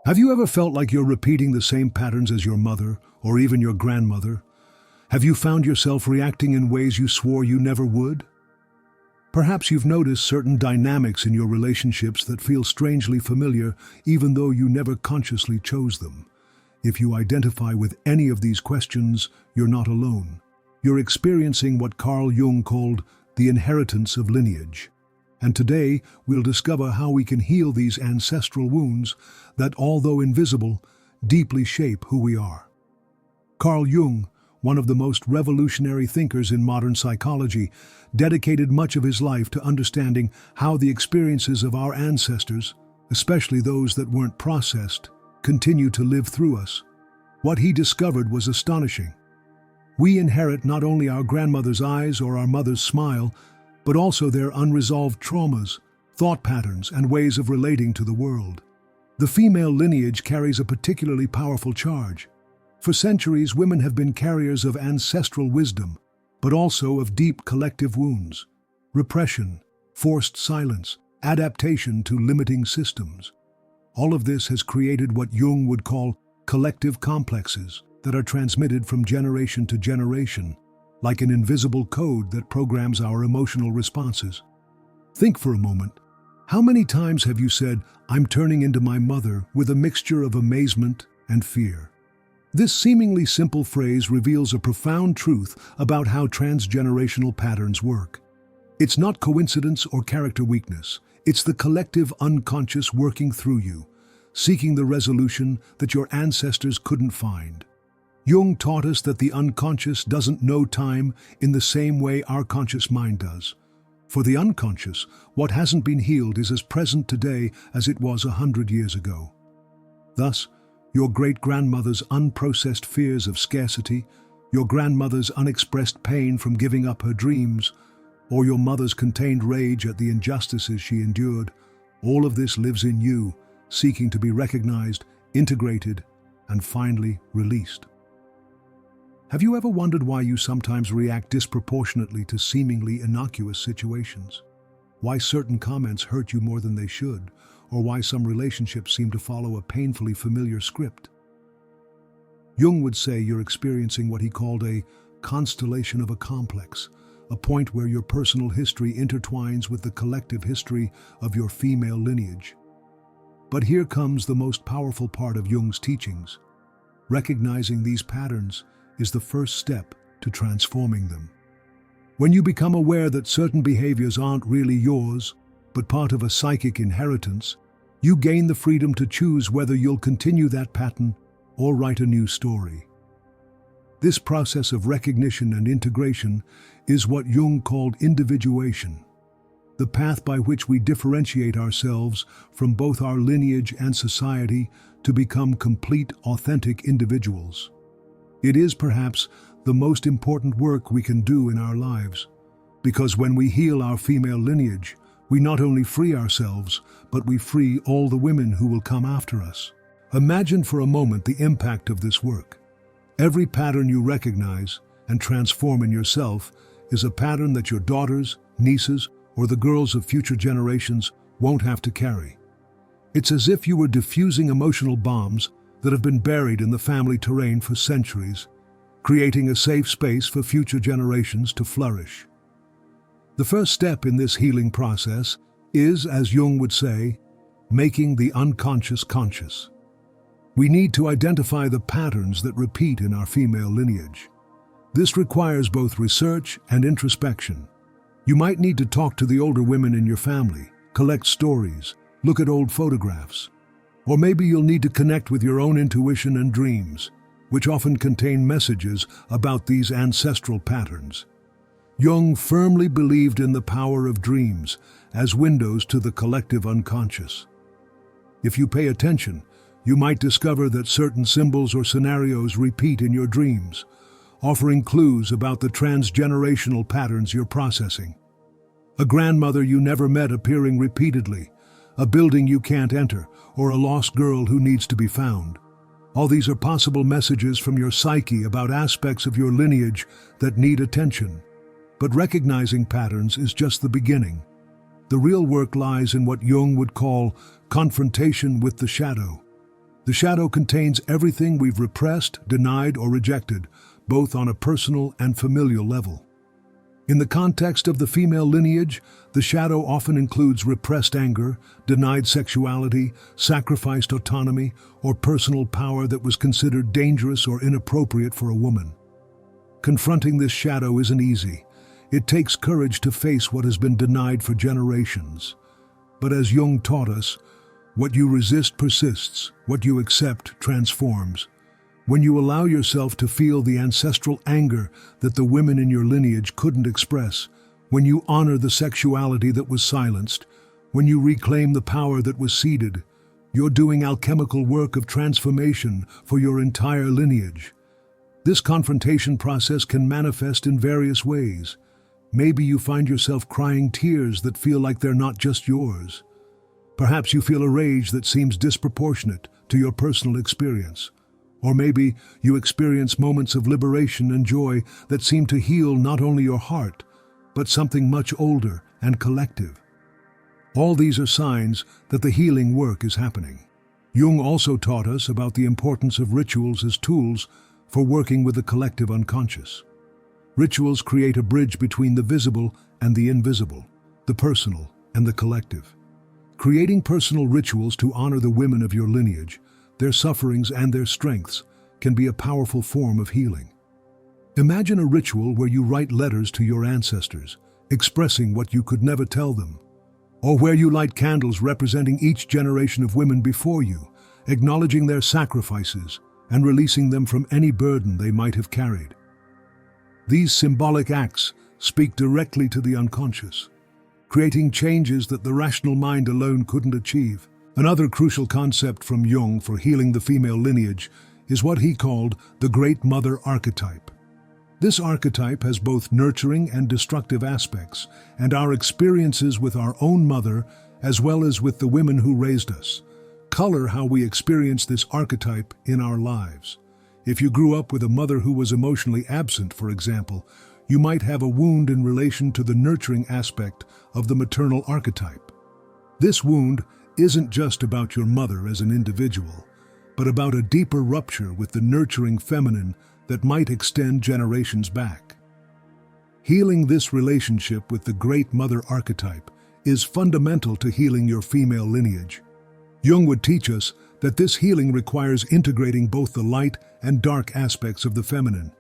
Have you ever felt like you're repeating the same patterns as your mother or even your grandmother? Have you found yourself reacting in ways you swore you never would? Perhaps you've noticed certain dynamics in your relationships that feel strangely familiar even though you never consciously chose them. If you identify with any of these questions, you're not alone. You're experiencing what Carl Jung called the inheritance of lineage. And today, we'll discover how we can heal these ancestral wounds that, although invisible, deeply shape who we are. Carl Jung, one of the most revolutionary thinkers in modern psychology, dedicated much of his life to understanding how the experiences of our ancestors, especially those that weren't processed, continue to live through us. What he discovered was astonishing. We inherit not only our grandmother's eyes or our mother's smile, but also their unresolved traumas, thought patterns, and ways of relating to the world. The female lineage carries a particularly powerful charge. For centuries, women have been carriers of ancestral wisdom, but also of deep collective wounds, repression, forced silence, adaptation to limiting systems. All of this has created what Jung would call collective complexes that are transmitted from generation to generation, like an invisible code that programs our emotional responses. Think for a moment. How many times have you said, "I'm turning into my mother," with a mixture of amazement and fear? This seemingly simple phrase reveals a profound truth about how transgenerational patterns work. It's not coincidence or character weakness. It's the collective unconscious working through you, seeking the resolution that your ancestors couldn't find. Jung taught us that the unconscious doesn't know time in the same way our conscious mind does. For the unconscious, what hasn't been healed is as present today as it was 100 years ago. Thus, your great-grandmother's unprocessed fears of scarcity, your grandmother's unexpressed pain from giving up her dreams, or your mother's contained rage at the injustices she endured, all of this lives in you, seeking to be recognized, integrated, and finally released. Have you ever wondered why you sometimes react disproportionately to seemingly innocuous situations? Why certain comments hurt you more than they should, or why some relationships seem to follow a painfully familiar script? Jung would say you're experiencing what he called a constellation of a complex, a point where your personal history intertwines with the collective history of your female lineage. But here comes the most powerful part of Jung's teachings. Recognizing these patterns is the first step to transforming them. When you become aware that certain behaviors aren't really yours, but part of a psychic inheritance, you gain the freedom to choose whether you'll continue that pattern or write a new story. This process of recognition and integration is what Jung called individuation, the path by which we differentiate ourselves from both our lineage and society to become complete, authentic individuals. It is perhaps the most important work we can do in our lives, because when we heal our female lineage, we not only free ourselves, but we free all the women who will come after us. Imagine for a moment the impact of this work. Every pattern you recognize and transform in yourself is a pattern that your daughters, nieces, or the girls of future generations won't have to carry. It's as if you were diffusing emotional bombs that have been buried in the family terrain for centuries, creating a safe space for future generations to flourish. The first step in this healing process is, as Jung would say, making the unconscious conscious. We need to identify the patterns that repeat in our female lineage. This requires both research and introspection. You might need to talk to the older women in your family, collect stories, look at old photographs. Or maybe you'll need to connect with your own intuition and dreams, which often contain messages about these ancestral patterns. Jung firmly believed in the power of dreams as windows to the collective unconscious. If you pay attention, you might discover that certain symbols or scenarios repeat in your dreams, offering clues about the transgenerational patterns you're processing. A grandmother you never met appearing repeatedly, a building you can't enter, or a lost girl who needs to be found. All these are possible messages from your psyche about aspects of your lineage that need attention. But recognizing patterns is just the beginning. The real work lies in what Jung would call confrontation with the shadow. The shadow contains everything we've repressed, denied, or rejected, both on a personal and familial level. In the context of the female lineage, the shadow often includes repressed anger, denied sexuality, sacrificed autonomy, or personal power that was considered dangerous or inappropriate for a woman. Confronting this shadow isn't easy. It takes courage to face what has been denied for generations. But as Jung taught us, what you resist persists, what you accept transforms. When you allow yourself to feel the ancestral anger that the women in your lineage couldn't express, when you honor the sexuality that was silenced, when you reclaim the power that was ceded, you're doing alchemical work of transformation for your entire lineage. This confrontation process can manifest in various ways. Maybe you find yourself crying tears that feel like they're not just yours. Perhaps you feel a rage that seems disproportionate to your personal experience. Or maybe you experience moments of liberation and joy that seem to heal not only your heart, but something much older and collective. All these are signs that the healing work is happening. Jung also taught us about the importance of rituals as tools for working with the collective unconscious. Rituals create a bridge between the visible and the invisible, the personal and the collective. Creating personal rituals to honor the women of your lineage, their sufferings and their strengths, can be a powerful form of healing. Imagine a ritual where you write letters to your ancestors, expressing what you could never tell them, or where you light candles representing each generation of women before you, acknowledging their sacrifices and releasing them from any burden they might have carried. These symbolic acts speak directly to the unconscious, creating changes that the rational mind alone couldn't achieve. Another crucial concept from Jung for healing the female lineage is what he called the Great Mother archetype. This archetype has both nurturing and destructive aspects, and our experiences with our own mother, as well as with the women who raised us, color how we experience this archetype in our lives. If you grew up with a mother who was emotionally absent, for example, you might have a wound in relation to the nurturing aspect of the maternal archetype. This wound isn't just about your mother as an individual, but about a deeper rupture with the nurturing feminine that might extend generations back. Healing this relationship with the Great Mother archetype is fundamental to healing your female lineage. Jung would teach us that this healing requires integrating both the light and dark aspects of the feminine.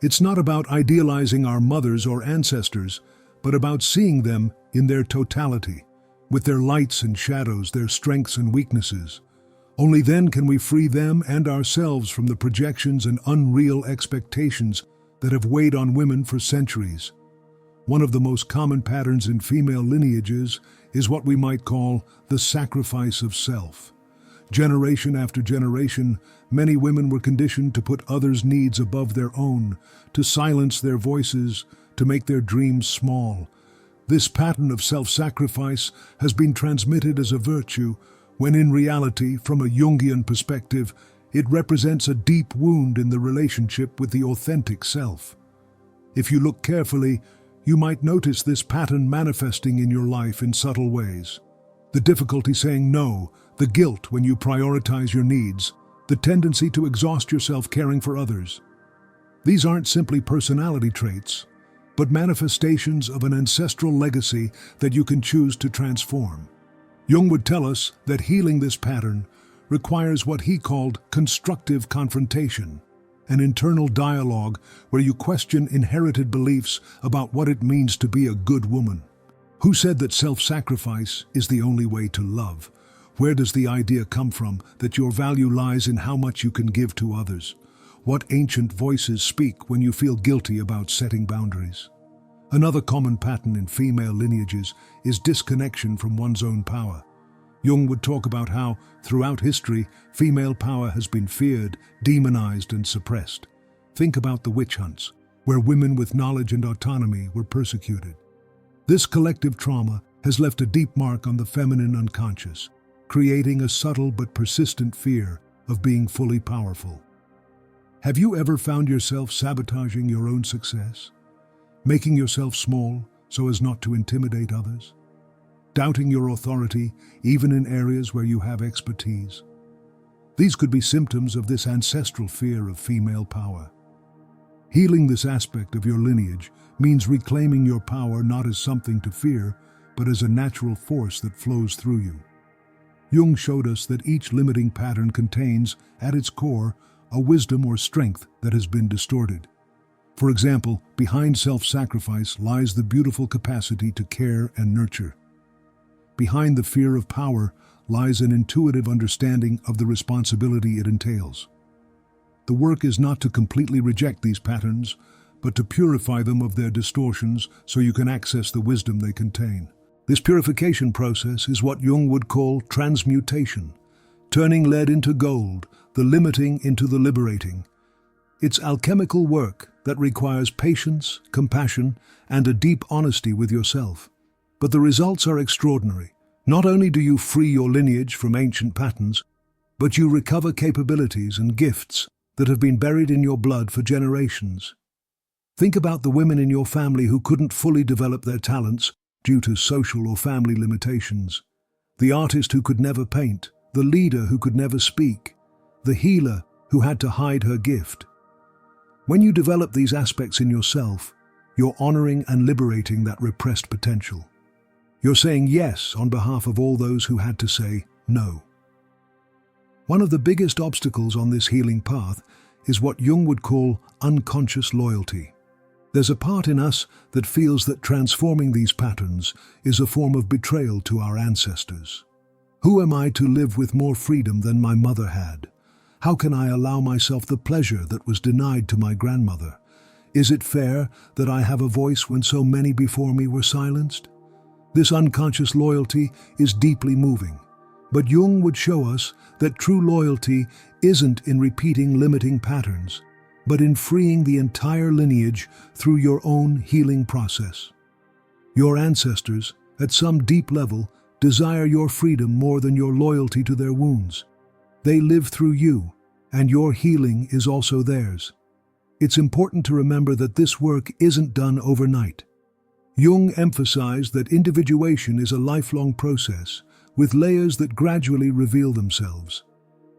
It's not about idealizing our mothers or ancestors, but about seeing them in their totality, with their lights and shadows, their strengths and weaknesses. Only then can we free them and ourselves from the projections and unreal expectations that have weighed on women for centuries. One of the most common patterns in female lineages is what we might call the sacrifice of self. Generation after generation, many women were conditioned to put others' needs above their own, to silence their voices, to make their dreams small. This pattern of self-sacrifice has been transmitted as a virtue, when in reality, from a Jungian perspective, it represents a deep wound in the relationship with the authentic self. If you look carefully, you might notice this pattern manifesting in your life in subtle ways. The difficulty saying no, the guilt when you prioritize your needs, the tendency to exhaust yourself caring for others. These aren't simply personality traits, but manifestations of an ancestral legacy that you can choose to transform. Jung would tell us that healing this pattern requires what he called constructive confrontation, an internal dialogue where you question inherited beliefs about what it means to be a good woman. Who said that self-sacrifice is the only way to love? Where does the idea come from that your value lies in how much you can give to others? What ancient voices speak when you feel guilty about setting boundaries? Another common pattern in female lineages is disconnection from one's own power. Jung would talk about how, throughout history, female power has been feared, demonized, and suppressed. Think about the witch hunts, where women with knowledge and autonomy were persecuted. This collective trauma has left a deep mark on the feminine unconscious, creating a subtle but persistent fear of being fully powerful. Have you ever found yourself sabotaging your own success? Making yourself small so as not to intimidate others? Doubting your authority even in areas where you have expertise? These could be symptoms of this ancestral fear of female power. Healing this aspect of your lineage means reclaiming your power not as something to fear, but as a natural force that flows through you. Jung showed us that each limiting pattern contains, at its core, a wisdom or strength that has been distorted. For example, behind self-sacrifice lies the beautiful capacity to care and nurture. Behind the fear of power lies an intuitive understanding of the responsibility it entails. The work is not to completely reject these patterns, but to purify them of their distortions so you can access the wisdom they contain. This purification process is what Jung would call transmutation, turning lead into gold, the limiting into the liberating. It's alchemical work that requires patience, compassion, and a deep honesty with yourself. But the results are extraordinary. Not only do you free your lineage from ancient patterns, but you recover capabilities and gifts that have been buried in your blood for generations. Think about the women in your family who couldn't fully develop their talents due to social or family limitations, the artist who could never paint, the leader who could never speak, the healer who had to hide her gift. When you develop these aspects in yourself, you're honoring and liberating that repressed potential. You're saying yes on behalf of all those who had to say no. One of the biggest obstacles on this healing path is what Jung would call unconscious loyalty. There's a part in us that feels that transforming these patterns is a form of betrayal to our ancestors. Who am I to live with more freedom than my mother had? How can I allow myself the pleasure that was denied to my grandmother? Is it fair that I have a voice when so many before me were silenced? This unconscious loyalty is deeply moving, but Jung would show us that true loyalty isn't in repeating limiting patterns, but in freeing the entire lineage through your own healing process. Your ancestors, at some deep level, desire your freedom more than your loyalty to their wounds. They live through you, and your healing is also theirs. It's important to remember that this work isn't done overnight. Jung emphasized that individuation is a lifelong process, with layers that gradually reveal themselves.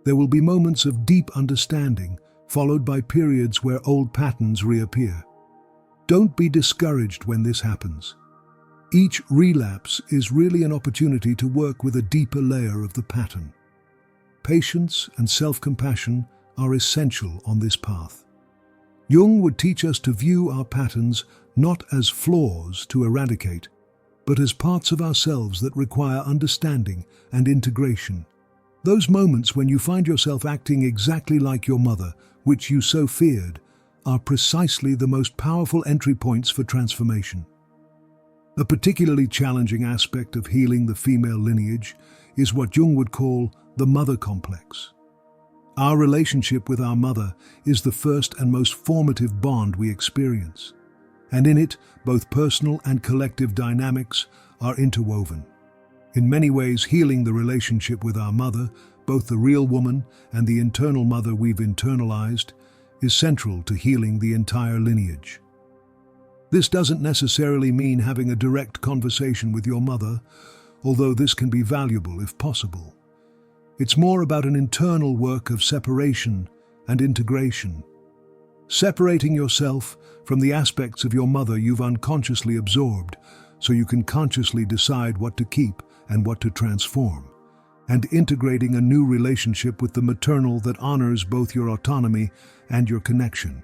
There will be moments of deep understanding, followed by periods where old patterns reappear. Don't be discouraged when this happens. Each relapse is really an opportunity to work with a deeper layer of the pattern. Patience and self-compassion are essential on this path. Jung would teach us to view our patterns not as flaws to eradicate, but as parts of ourselves that require understanding and integration. Those moments when you find yourself acting exactly like your mother, which you so feared, are precisely the most powerful entry points for transformation. A particularly challenging aspect of healing the female lineage is what Jung would call the mother complex. Our relationship with our mother is the first and most formative bond we experience, and in it, both personal and collective dynamics are interwoven. In many ways, healing the relationship with our mother, both the real woman and the internal mother we've internalized, is central to healing the entire lineage. This doesn't necessarily mean having a direct conversation with your mother, although this can be valuable if possible. It's more about an internal work of separation and integration. Separating yourself from the aspects of your mother you've unconsciously absorbed so you can consciously decide what to keep and what to transform, and integrating a new relationship with the maternal that honors both your autonomy and your connection.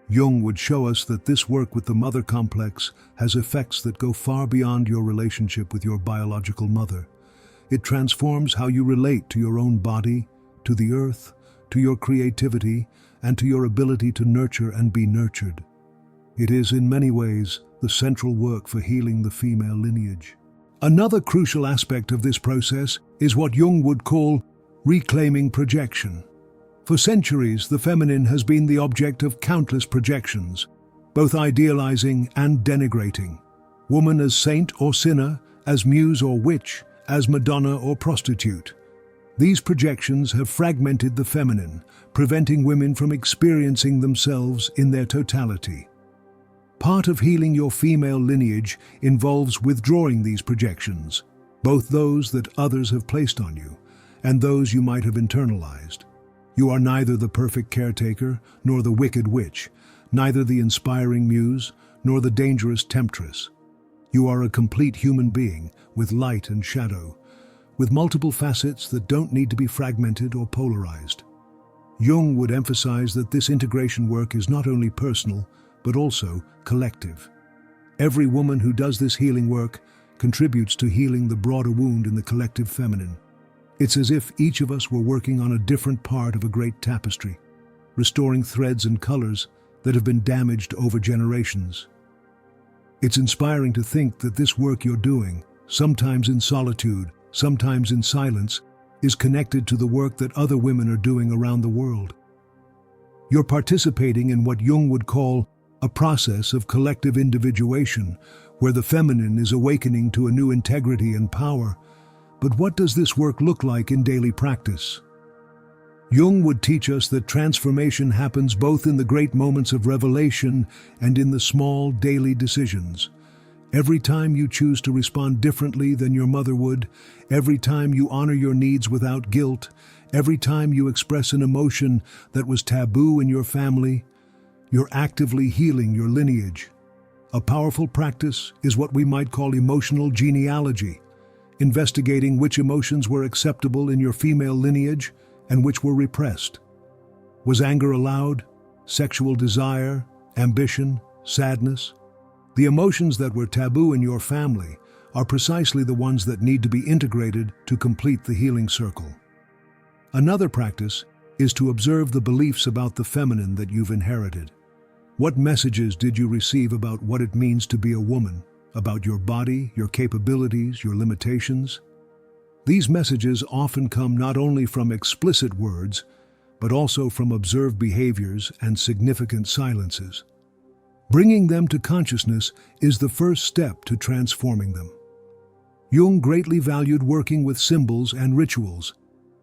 Jung would show us that this work with the mother complex has effects that go far beyond your relationship with your biological mother. It transforms how you relate to your own body, to the earth, to your creativity, and to your ability to nurture and be nurtured. It is, in many ways, the central work for healing the female lineage. Another crucial aspect of this process is what Jung would call reclaiming projection. For centuries, the feminine has been the object of countless projections, both idealizing and denigrating. Woman as saint or sinner, as muse or witch, as Madonna or prostitute. These projections have fragmented the feminine, preventing women from experiencing themselves in their totality. Part of healing your female lineage involves withdrawing these projections, both those that others have placed on you, and those you might have internalized. You are neither the perfect caretaker nor the wicked witch, neither the inspiring muse nor the dangerous temptress. You are a complete human being with light and shadow, with multiple facets that don't need to be fragmented or polarized. Jung would emphasize that this integration work is not only personal, but also collective. Every woman who does this healing work contributes to healing the broader wound in the collective feminine. It's as if each of us were working on a different part of a great tapestry, restoring threads and colors that have been damaged over generations. It's inspiring to think that this work you're doing, sometimes in solitude, sometimes in silence, is connected to the work that other women are doing around the world. You're participating in what Jung would call a process of collective individuation, where the feminine is awakening to a new integrity and power. But what does this work look like in daily practice? Jung would teach us that transformation happens both in the great moments of revelation and in the small daily decisions. Every time you choose to respond differently than your mother would, every time you honor your needs without guilt, every time you express an emotion that was taboo in your family, you're actively healing your lineage. A powerful practice is what we might call emotional genealogy, investigating which emotions were acceptable in your female lineage and which were repressed. Was anger allowed? Sexual desire? Ambition? Sadness? The emotions that were taboo in your family are precisely the ones that need to be integrated to complete the healing circle. Another practice is to observe the beliefs about the feminine that you've inherited. What messages did you receive about what it means to be a woman, about your body, your capabilities, your limitations? These messages often come not only from explicit words, but also from observed behaviors and significant silences. Bringing them to consciousness is the first step to transforming them. Jung greatly valued working with symbols and rituals.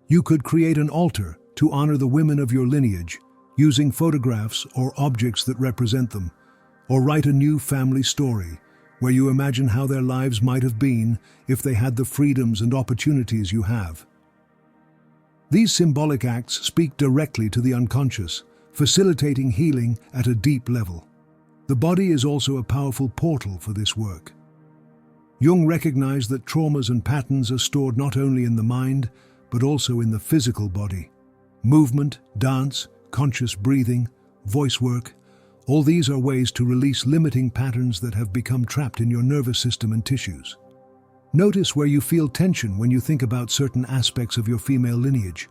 You could create an altar to honor the women of your lineage, using photographs or objects that represent them, or write a new family story, where you imagine how their lives might have been if they had the freedoms and opportunities you have. These symbolic acts speak directly to the unconscious, facilitating healing at a deep level. The body is also a powerful portal for this work. Jung recognized that traumas and patterns are stored not only in the mind, but also in the physical body. Movement, dance, conscious breathing, voice work, all these are ways to release limiting patterns that have become trapped in your nervous system and tissues. Notice where you feel tension when you think about certain aspects of your female lineage.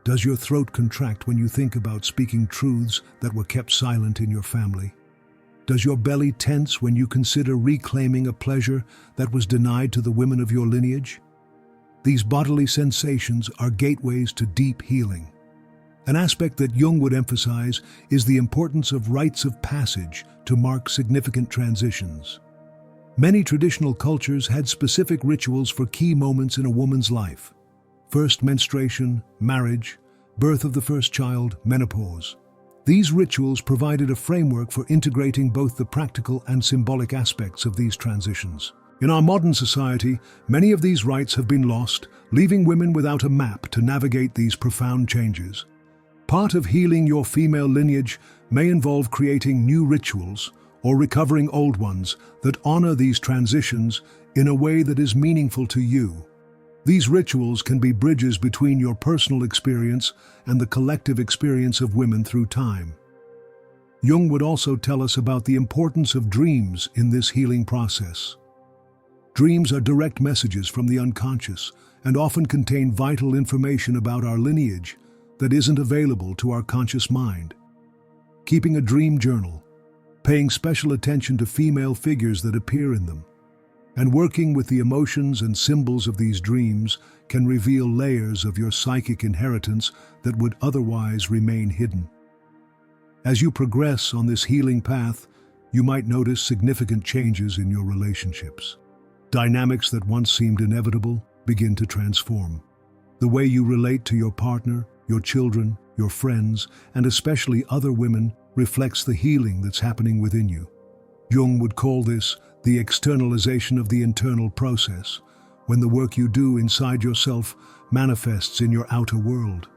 Does your throat contract when you think about speaking truths that were kept silent in your family? Does your belly tense when you consider reclaiming a pleasure that was denied to the women of your lineage? These bodily sensations are gateways to deep healing. An aspect that Jung would emphasize is the importance of rites of passage to mark significant transitions. Many traditional cultures had specific rituals for key moments in a woman's life. First menstruation, marriage, birth of the first child, menopause. These rituals provided a framework for integrating both the practical and symbolic aspects of these transitions. In our modern society, many of these rites have been lost, leaving women without a map to navigate these profound changes. Part of healing your female lineage may involve creating new rituals or recovering old ones that honor these transitions in a way that is meaningful to you. These rituals can be bridges between your personal experience and the collective experience of women through time. Jung would also tell us about the importance of dreams in this healing process. Dreams are direct messages from the unconscious and often contain vital information about our lineage that isn't available to our conscious mind. Keeping a dream journal, paying special attention to female figures that appear in them, and working with the emotions and symbols of these dreams can reveal layers of your psychic inheritance that would otherwise remain hidden. As you progress on this healing path, you might notice significant changes in your relationships. Dynamics that once seemed inevitable begin to transform. The way you relate to your partner, your children, your friends, and especially other women reflects the healing that's happening within you. Jung would call this the externalization of the internal process, when the work you do inside yourself manifests in your outer world.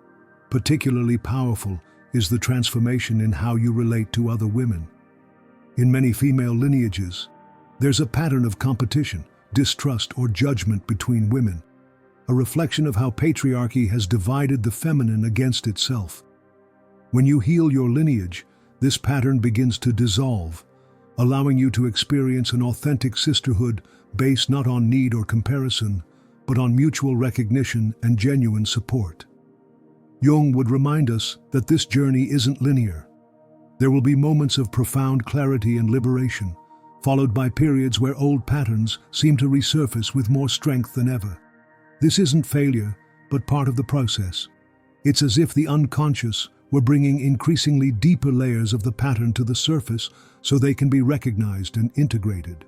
Particularly powerful is the transformation in how you relate to other women. In many female lineages, there's a pattern of competition, distrust, or judgment between women, a reflection of how patriarchy has divided the feminine against itself. When you heal your lineage, this pattern begins to dissolve, allowing you to experience an authentic sisterhood based not on need or comparison, but on mutual recognition and genuine support. Jung would remind us that this journey isn't linear. There will be moments of profound clarity and liberation, followed by periods where old patterns seem to resurface with more strength than ever. This isn't failure, but part of the process. It's as if the unconscious were bringing increasingly deeper layers of the pattern to the surface so they can be recognized and integrated.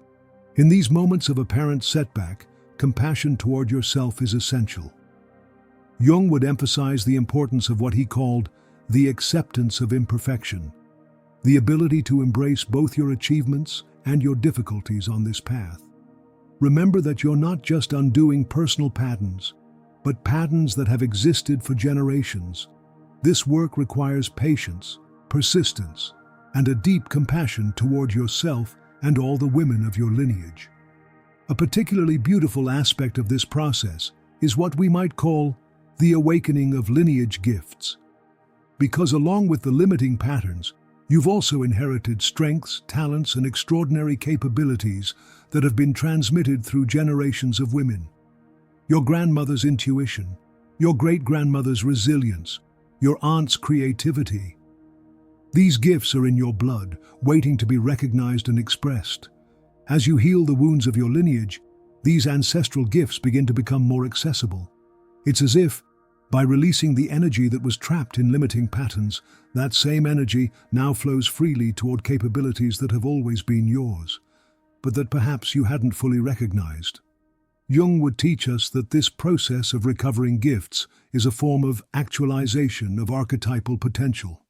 In these moments of apparent setback, compassion toward yourself is essential. Jung would emphasize the importance of what he called the acceptance of imperfection, the ability to embrace both your achievements and your difficulties on this path. Remember that you're not just undoing personal patterns, but patterns that have existed for generations. This work requires patience, persistence, and a deep compassion toward yourself and all the women of your lineage. A particularly beautiful aspect of this process is what we might call the awakening of lineage gifts. Because along with the limiting patterns, you've also inherited strengths, talents, and extraordinary capabilities that have been transmitted through generations of women. Your grandmother's intuition, your great-grandmother's resilience, your aunt's creativity. These gifts are in your blood, waiting to be recognized and expressed. As you heal the wounds of your lineage, these ancestral gifts begin to become more accessible. It's as if, by releasing the energy that was trapped in limiting patterns, that same energy now flows freely toward capabilities that have always been yours, but that perhaps you hadn't fully recognized. Jung would teach us that this process of recovering gifts is a form of actualization of archetypal potential.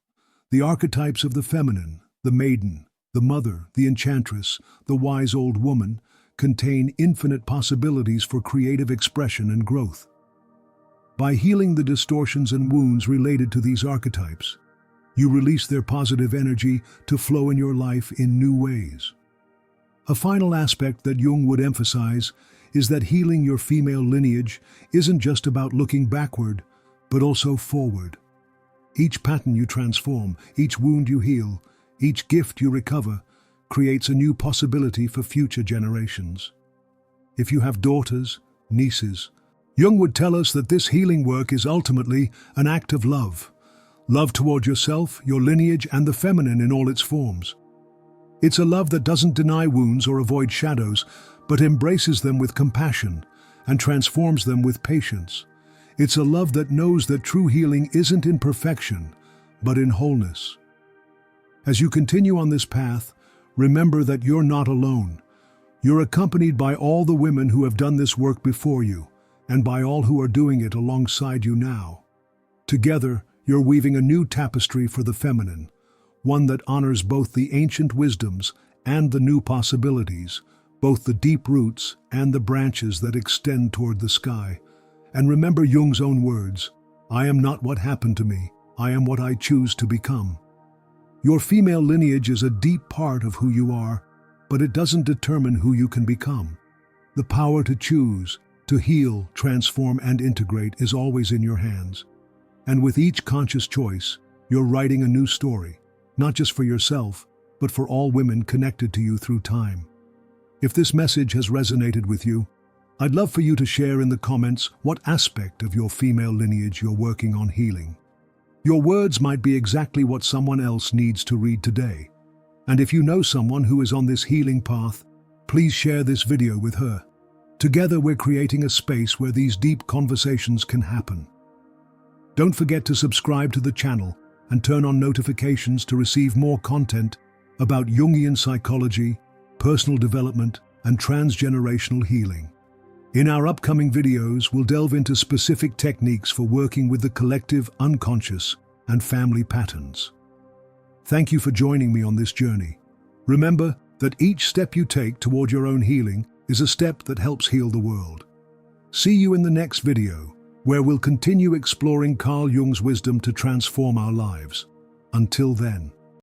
The archetypes of the feminine, the maiden, the mother, the enchantress, the wise old woman, contain infinite possibilities for creative expression and growth. By healing the distortions and wounds related to these archetypes, you release their positive energy to flow in your life in new ways. A final aspect that Jung would emphasize is that healing your female lineage isn't just about looking backward, but also forward. Each pattern you transform, each wound you heal, each gift you recover, creates a new possibility for future generations. If you have daughters, nieces, Jung would tell us that this healing work is ultimately an act of love. Love toward yourself, your lineage, and the feminine in all its forms. It's a love that doesn't deny wounds or avoid shadows, but embraces them with compassion and transforms them with patience. It's a love that knows that true healing isn't in perfection, but in wholeness. As you continue on this path, remember that you're not alone. You're accompanied by all the women who have done this work before you, and by all who are doing it alongside you now. Together, you're weaving a new tapestry for the feminine, one that honors both the ancient wisdoms and the new possibilities, both the deep roots and the branches that extend toward the sky. And remember Jung's own words, "I am not what happened to me, I am what I choose to become." Your female lineage is a deep part of who you are, but it doesn't determine who you can become. The power to choose, to heal, transform, and integrate is always in your hands. And with each conscious choice, you're writing a new story, not just for yourself, but for all women connected to you through time. If this message has resonated with you, I'd love for you to share in the comments what aspect of your female lineage you're working on healing. Your words might be exactly what someone else needs to read today. And if you know someone who is on this healing path, please share this video with her. Together we're creating a space where these deep conversations can happen. Don't forget to subscribe to the channel and turn on notifications to receive more content about Jungian psychology, personal development, and transgenerational healing. In our upcoming videos, we'll delve into specific techniques for working with the collective unconscious and family patterns. Thank you for joining me on this journey. Remember that each step you take toward your own healing is a step that helps heal the world. See you in the next video, where we'll continue exploring Carl Jung's wisdom to transform our lives. Until then.